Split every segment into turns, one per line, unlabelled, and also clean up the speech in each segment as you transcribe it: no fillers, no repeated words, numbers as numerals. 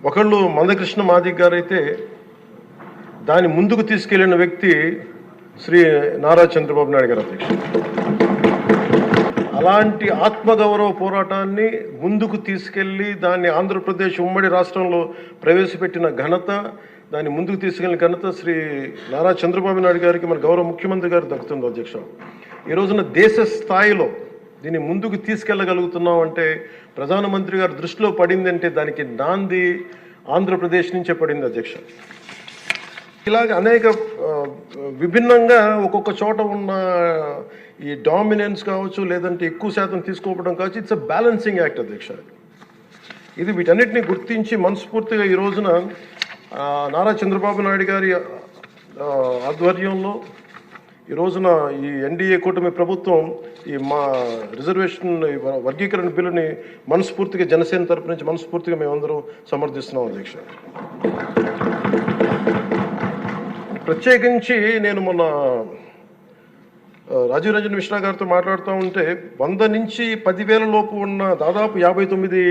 ఒకళ్ళు మందకృష్ణ మాదిక్ గారైతే దాన్ని ముందుకు తీసుకెళ్లిన వ్యక్తి శ్రీ నారా చంద్రబాబు నాయుడు గారు అధ్యక్ష. అలాంటి ఆత్మగౌరవ పోరాటాన్ని ముందుకు తీసుకెళ్లి దాన్ని ఆంధ్రప్రదేశ్ ఉమ్మడి రాష్ట్రంలో ప్రవేశపెట్టిన ఘనత, దాన్ని ముందుకు తీసుకెళ్లిన ఘనత శ్రీ నారా చంద్రబాబు నాయుడు గారికి మన గౌరవ ముఖ్యమంత్రి గారు దక్కుతుంది అధ్యక్ష. ఈ రోజున దేశ స్థాయిలో దీన్ని ముందుకు తీసుకెళ్లగలుగుతున్నాం అంటే ప్రధానమంత్రి గారి దృష్టిలో పడింది అంటే దానికి నాంది ఆంధ్రప్రదేశ్ నుంచే పడింది అధ్యక్ష. ఇలాగ అనేక విభిన్నంగా ఒక్కొక్క చోట ఉన్న ఈ డామినెన్స్ కావచ్చు, లేదంటే ఎక్కువ శాతం తీసుకోవడం కావచ్చు, ఇట్స్ అ బ్యాలెన్సింగ్ యాక్ట్ అధ్యక్ష. ఇది వీటన్నిటిని గుర్తించి మనస్ఫూర్తిగా ఈ రోజున నారా చంద్రబాబు నాయుడు గారి ఆధ్వర్యంలో ఈ రోజున ఈ ఎన్డీఏ కూటమి ప్రభుత్వం ఈ మా రిజర్వేషన్ వర్గీకరణ బిల్లుని మనస్ఫూర్తిగా జనసేన తరపు నుంచి మనస్ఫూర్తిగా మేమందరం సమర్థిస్తున్నాం అధ్యక్ష. ప్రత్యేకించి నేను మొన్న రాజీవ్ రంజన్ మిశ్రా గారితో మాట్లాడుతూ ఉంటే 100 నుంచి 10,000 లోపు ఉన్న దాదాపు 59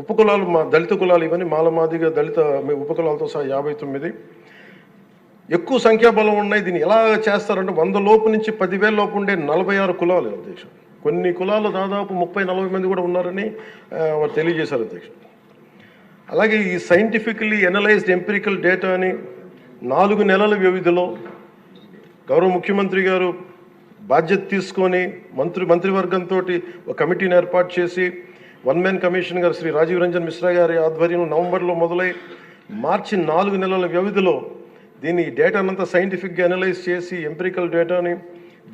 ఉపకులాలు, మా దళిత కులాలు, ఇవన్నీ మాలమాదిగా దళిత ఉపకులాలతో సహా 59 ఎక్కువ సంఖ్యాబలం ఉన్నాయి. దీన్ని ఎలా చేస్తారంటే 100 లోపు నుంచి 10,000 లోపు ఉండే 46 కులాలు అధ్యక్ష. కొన్ని కులాలు దాదాపు 30-40 మంది కూడా ఉన్నారని వారు తెలియజేశారు అధ్యక్ష. అలాగే ఈ సైంటిఫికలీ ఎనలైజ్డ్ ఎంపిరికల్ డేటాని 4 నెలల వ్యవధిలో గౌరవ ముఖ్యమంత్రి గారు బాధ్యత తీసుకొని మంత్రివర్గంతో ఒక కమిటీని ఏర్పాటు చేసి వన్ మ్యాన్ కమిషన్ గారు శ్రీ రాజీవ్ రంజన్ మిశ్రా గారి ఆధ్వర్యంలో నవంబర్లో మొదలై మార్చి 4 నెలల వ్యవధిలో దీన్ని డేటానంతా సైంటిఫిక్గా అనలైజ్ చేసి ఎంపిరికల్ డేటాని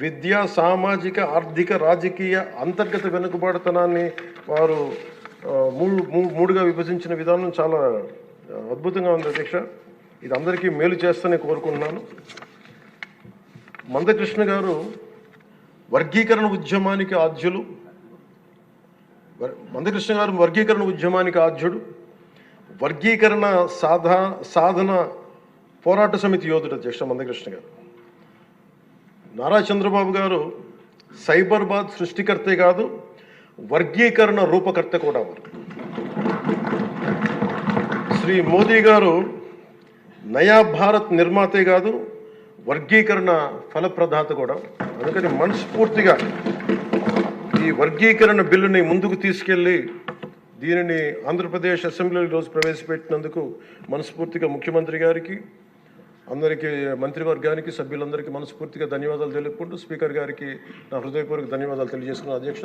విద్యా, సామాజిక, ఆర్థిక, రాజకీయ, అంతర్గత వెనుకబాటుతనాన్ని వారు మూడుగా విభజించిన విధానం చాలా అద్భుతంగా ఉంది అధ్యక్ష. ఇది అందరికీ మేలు చేస్తూనే కోరుకుంటున్నాను. మందకృష్ణ గారు వర్గీకరణ ఉద్యమానికి ఆద్యులు. మందకృష్ణ గారు వర్గీకరణ ఉద్యమానికి ఆద్యుడు, వర్గీకరణ సాధన పోరాట సమితి యోధుడు అధ్యక్ష మందకృష్ణ గారు. నారా చంద్రబాబు గారు సైబర్బాద్ సృష్టికర్తే కాదు, వర్గీకరణ రూపకర్త కూడా వారు. శ్రీ మోదీ గారు నయా భారత్ నిర్మాతే కాదు, వర్గీకరణ ఫలప్రదాత కూడా. అందుకని మనస్ఫూర్తిగా ఈ వర్గీకరణ బిల్లుని ముందుకు తీసుకెళ్ళి దీనిని ఆంధ్రప్రదేశ్ అసెంబ్లీలో ఈరోజు ప్రవేశపెట్టినందుకు మనస్ఫూర్తిగా ముఖ్యమంత్రి గారికి, అందరికీ, మంత్రివర్గానికి, సభ్యులందరికీ మనస్ఫూర్తిగా ధన్యవాదాలు తెలుపుకుంటూ స్పీకర్ గారికి నా హృదయపూర్వక ధన్యవాదాలు తెలియజేసుకున్నాను అధ్యక్ష.